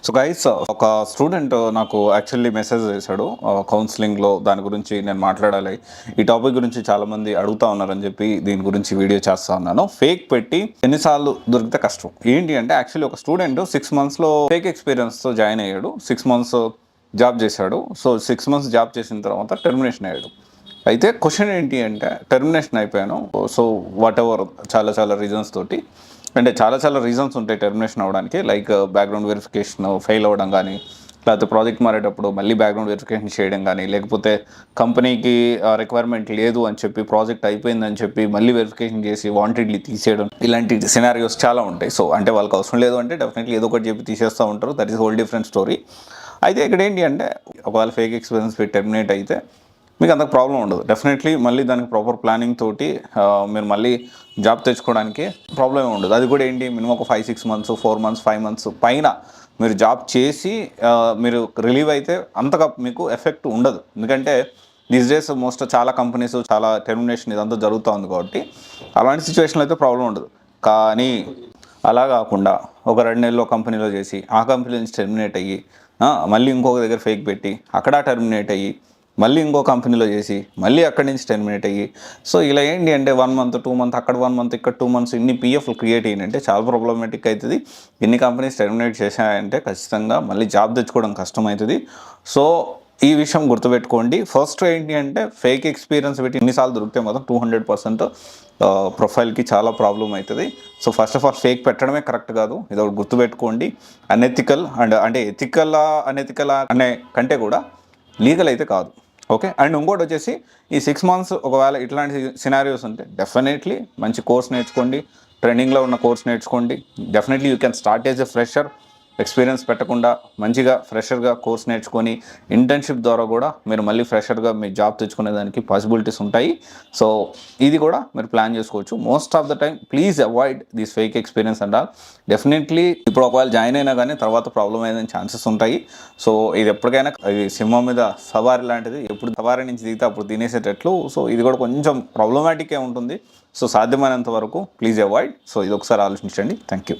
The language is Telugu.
సో గైస్ ఒక స్టూడెంట్ నాకు యాక్చువల్లీ మెసేజ్ చేశాడు కౌన్సిలింగ్లో దాని గురించి నేను మాట్లాడాలి, ఈ టాపిక్ గురించి చాలామంది అడుగుతా ఉన్నారని చెప్పి దీని గురించి వీడియో చేస్తా ఉన్నాను. ఫేక్ పెట్టి ఎన్నిసార్లు దొరికితే కష్టం ఏంటి అంటే, యాక్చువల్లీ ఒక స్టూడెంట్ 6 monthsలో ఫేక్ ఎక్స్పీరియన్స్తో జాయిన్ అయ్యాడు. 6 months జాబ్ చేశాడు. సో 6 months జాబ్ చేసిన తర్వాత టెర్మినేషన్ అయ్యాడు. అయితే క్వశ్చన్ ఏంటి అంటే, టెర్మినేషన్ అయిపోయాను, సో వాట్ ఎవర్ చాలా రీజన్స్ తోటి, అంటే చాలా రీజన్స్ ఉంటాయి టెర్మినేషన్ అవ్వడానికి. లైక్ బ్యాక్గ్రౌండ్ వెరిఫికేషన్ ఫెయిల్ అవ్వడం కానీ, లేకపోతే ప్రాజెక్ట్ మారేటప్పుడు మళ్ళీ బ్యాక్గ్రౌండ్ వెరిఫికేషన్ చేయడం కానీ, లేకపోతే కంపెనీకి రిక్వైర్మెంట్ లేదు అని చెప్పి ప్రాజెక్ట్ అయిపోయిందని చెప్పి మళ్ళీ వెరిఫికేషన్ చేసి వాంటెడ్లీ తీసేయడం, ఇలాంటి సినారియోస్ చాలా ఉంటాయి. సో అంటే వాళ్ళకి అవసరం లేదు అంటే డెఫినెట్లీ ఏదో ఒకటి చెప్పి తీసేస్తూ ఉంటారు. That is whole different story. అయితే ఇక్కడ ఏంటి అంటే, ఒకవేళ ఫేక్ ఎక్స్పీరియన్స్ పెట్టి టెర్మినేట్ అయితే మీకు అంత ప్రాబ్లం ఉండదు. డెఫినెట్లీ మళ్ళీ దానికి ప్రాపర్ ప్లానింగ్ తోటి మీరు మళ్ళీ జాబ్ తెచ్చుకోవడానికి ప్రాబ్లం ఉండదు. అది కూడా ఏంటి, మినిమం ఒక 5-6 months 4 months 5 months పైన మీరు జాబ్ చేసి మీరు రిలీవ్ అయితే అంతగా మీకు ఎఫెక్ట్ ఉండదు. ఎందుకంటే దీస్ డేస్ చాలా కంపెనీస్ చాలా టెర్మినేషన్ ఇదంతా జరుగుతూ ఉంది కాబట్టి అలాంటి సిచ్యువేషన్లో అయితే ప్రాబ్లం ఉండదు. కానీ అలా కాకుండా ఒక 2 నెలల్లో కంపెనీలో చేసి ఆ కంపెనీ నుంచి టెర్మినేట్ అయ్యి మళ్ళీ ఇంకొక దగ్గర ఫేక్ పెట్టి అక్కడ టెర్మినేట్ అయ్యి మళ్ళీ ఇంకో కంపెనీలో చేసి మళ్ళీ అక్కడి నుంచి టెర్మినేట్ అయ్యి, సో ఇలా ఏంటి అంటే 1 month 2 months అక్కడ 1 month ఇక్కడ 2 months ఇన్ని పిఎఫ్లు క్రియేట్ అయ్యిందంటే చాలా ప్రాబ్లమేటిక్ అవుతుంది. ఎన్ని కంపెనీస్ టెర్మినేట్ చేశాయంటే ఖచ్చితంగా మళ్ళీ జాబ్ తెచ్చుకోవడం కష్టమవుతుంది. సో ఈ విషయం గుర్తుపెట్టుకోండి. ఫస్ట్ ఏంటి అంటే, ఫేక్ ఎక్స్పీరియన్స్ పెట్టి ఎన్నిసార్లు దొరికితే మాత్రం 200% ప్రొఫైల్కి చాలా ప్రాబ్లం అవుతుంది. So first of all fake పెట్టడమే కరెక్ట్ కాదు, ఇది ఒకటి గుర్తుపెట్టుకోండి. అనెథికల్ అంటే అనెథికల్ అనే కంటే కూడా లీగల్ అయితే కాదు. ఓకే. అండ్ ఇంకోటి వచ్చేసి, ఈ 6 months ఒకవేళ ఇట్లాంటి సినారియోస్ ఉంటే డెఫినెట్లీ మంచి కోర్స్ నేర్చుకోండి, ట్రైనింగ్లో ఉన్న కోర్స్ నేర్చుకోండి. Definitely you can start as a fresher. Experience పెట్టకుండా మంచిగా ఫ్రెషర్గా కోర్స్ నేర్చుకొని ఇంటర్న్షిప్ ద్వారా కూడా మీరు మళ్ళీ ఫ్రెషర్గా మీ జాబ్ తెచ్చుకునేదానికి పాసిబిలిటీస్ ఉంటాయి. సో ఇది కూడా మీరు ప్లాన్ చేసుకోవచ్చు. Most of the time please avoid this fake experience and all. Definitely ఇప్పుడు ఒకవేళ జాయిన్ అయినా కానీ తర్వాత ప్రాబ్లం అయ్యే ఛాన్సెస్ ఉంటాయి. సో ఇది ఎప్పటికైనా ఇది సింహం మీద సవారి లాంటిది, ఎప్పుడు సవారి నుంచి దిగితే అప్పుడు తినేసేటట్లు. సో ఇది కూడా కొంచెం ప్రాబ్లమాటిక్గా ఉంటుంది. సో సాధ్యమైనంత వరకు ప్లీజ్ అవాయిడ్. సో ఇది ఒకసారి ఆలోచించండి. Thank you.